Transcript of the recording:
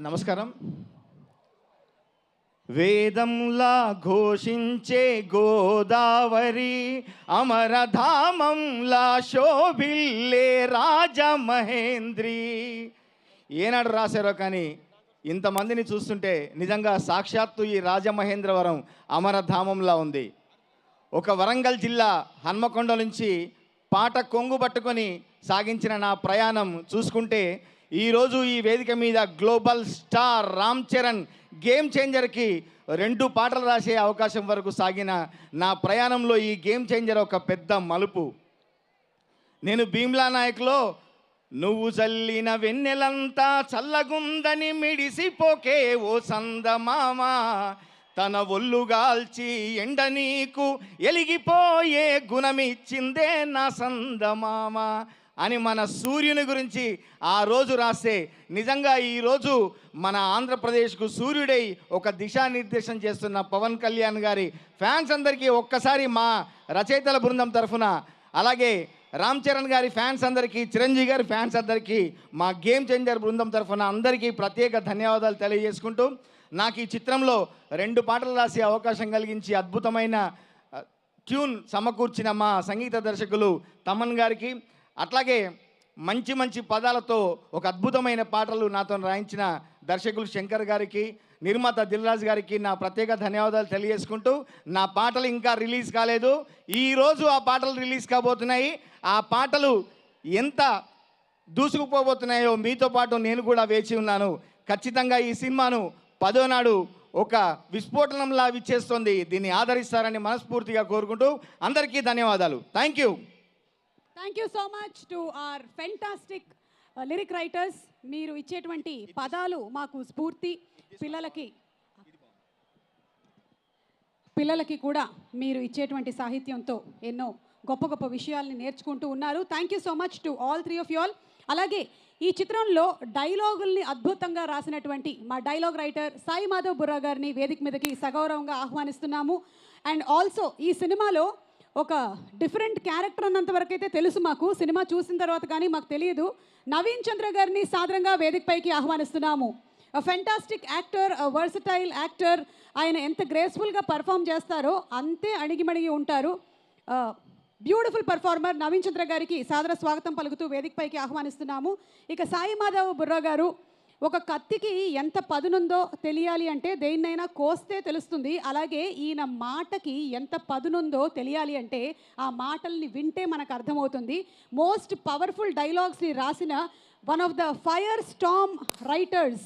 నమస్కారం. వేదంలా ఘోషించే గోదావరి, అమరధామంలా శోభిల్లే రాజమహేంద్రి. ఏనాడు రాశారో కానీ ఇంతమందిని చూస్తుంటే నిజంగా సాక్షాత్తు ఈ రాజమహేంద్రవరం అమరధామంలా ఉంది. ఒక వరంగల్ జిల్లా హన్మకొండ నుంచి పాట కొంగు పట్టుకొని సాగించిన నా ప్రయాణం చూసుకుంటే ఈరోజు ఈ వేదిక మీద global star Ram Charan game చేంజర్కి 2 పాటలు రాసే అవకాశం వరకు సాగిన నా ప్రయాణంలో ఈ గేమ్ చేంజర్ ఒక పెద్ద మలుపు. నేను భీమ్లా నాయక్లో నువ్వు చల్లిన వెన్నెలంతా చల్లగుందని మిడిసిపోకే ఓ సందమామ, తన ఒళ్ళుగాల్చి ఎండ నీకు ఎలిగిపోయే గుణమిచ్చిందే నా సందమామ అని మన సూర్యుని గురించి ఆ రోజు రాస్తే నిజంగా ఈరోజు మన ఆంధ్రప్రదేశ్కు సూర్యుడై ఒక దిశానిర్దేశం చేస్తున్న పవన్ కళ్యాణ్ గారి ఫ్యాన్స్ అందరికీ ఒక్కసారి మా రచయితల బృందం తరఫున, అలాగే రామ్ చరణ్ గారి ఫ్యాన్స్ అందరికీ, చిరంజీవి గారి ఫ్యాన్స్ అందరికీ, మా గేమ్ చేంజర్ బృందం తరఫున అందరికీ ప్రత్యేక ధన్యవాదాలు తెలియజేసుకుంటూ, నాకు ఈ చిత్రంలో 2 పాటలు రాసే అవకాశం కలిగించి అద్భుతమైన ట్యూన్ సమకూర్చిన మా సంగీత దర్శకులు తమన్ గారికి, అట్లాగే మంచి మంచి పదాలతో ఒక అద్భుతమైన పాటలు నాతో రాయించిన దర్శకులు శంకర్ గారికి, నిర్మాత దిల్రాజ్ గారికి నా ప్రత్యేక ధన్యవాదాలు తెలియజేసుకుంటూ, నా పాటలు ఇంకా రిలీజ్ కాలేదు, ఈరోజు ఆ పాటలు రిలీజ్ కాబోతున్నాయి. ఆ పాటలు ఎంత దూసుకుపోబోతున్నాయో మీతో పాటు నేను కూడా వేచి ఉన్నాను. ఖచ్చితంగా ఈ సినిమాను 10వ నాడు ఒక విస్ఫోటనంలా విచ్చేస్తుంది. దీన్ని ఆదరిస్తారని మనస్ఫూర్తిగా కోరుకుంటూ అందరికీ ధన్యవాదాలు. Thank you. Thank you so much to our fantastic lyric writers. మీరు ఇచ్చేటువంటి పదాలు మాకు స్ఫూర్తి. పిల్లలకి కూడా మీరు ఇచ్చేటువంటి సాహిత్యంతో ఎన్నో గొప్ప గొప్ప విషయాల్ని నేర్చుకుంటూ ఉన్నారు. Thank you so much to all 3 of you all. అలాగే ఈ చిత్రంలో డైలాగుల్ని అద్భుతంగా రాసినటువంటి మా డైలాగ్ రైటర్ సాయి మాధవ్ బుర్రా గారిని వేదిక మీదకి సగౌరవంగా ఆహ్వానిస్తున్నాము. అండ్ ఆల్సో ఈ సినిమాలో ఒక డిఫరెంట్ క్యారెక్టర్ అన్నంత వరకు అయితే తెలుసు మాకు, సినిమా చూసిన తర్వాత కానీ మాకు తెలియదు. నవీన్ చంద్ర గారిని సాదరంగా వేదికపైకి ఆహ్వానిస్తున్నాము. Fantastic actor, versatile actor. ఆయన ఎంత గ్రేస్ఫుల్గా పర్ఫామ్ చేస్తారో అంతే అణిగిమణిగి ఉంటారు. బ్యూటిఫుల్ పర్ఫార్మర్ నవీన్ చంద్ర గారికి సాదర స్వాగతం పలుకుతూ వేదికపైకి ఆహ్వానిస్తున్నాము. ఇక సాయి మాధవ్ బుర్రా గారు, ఒక కత్తికి ఎంత పదునుందో తెలియాలి అంటే దేన్నైనా కోస్తే తెలుస్తుంది. అలాగే ఈయన మాటకి ఎంత పదునుందో తెలియాలి అంటే ఆ మాటల్ని వింటే మనకు అర్థమవుతుంది. మోస్ట్ పవర్ఫుల్ డైలాగ్స్ని రాసిన one of the fire storm writers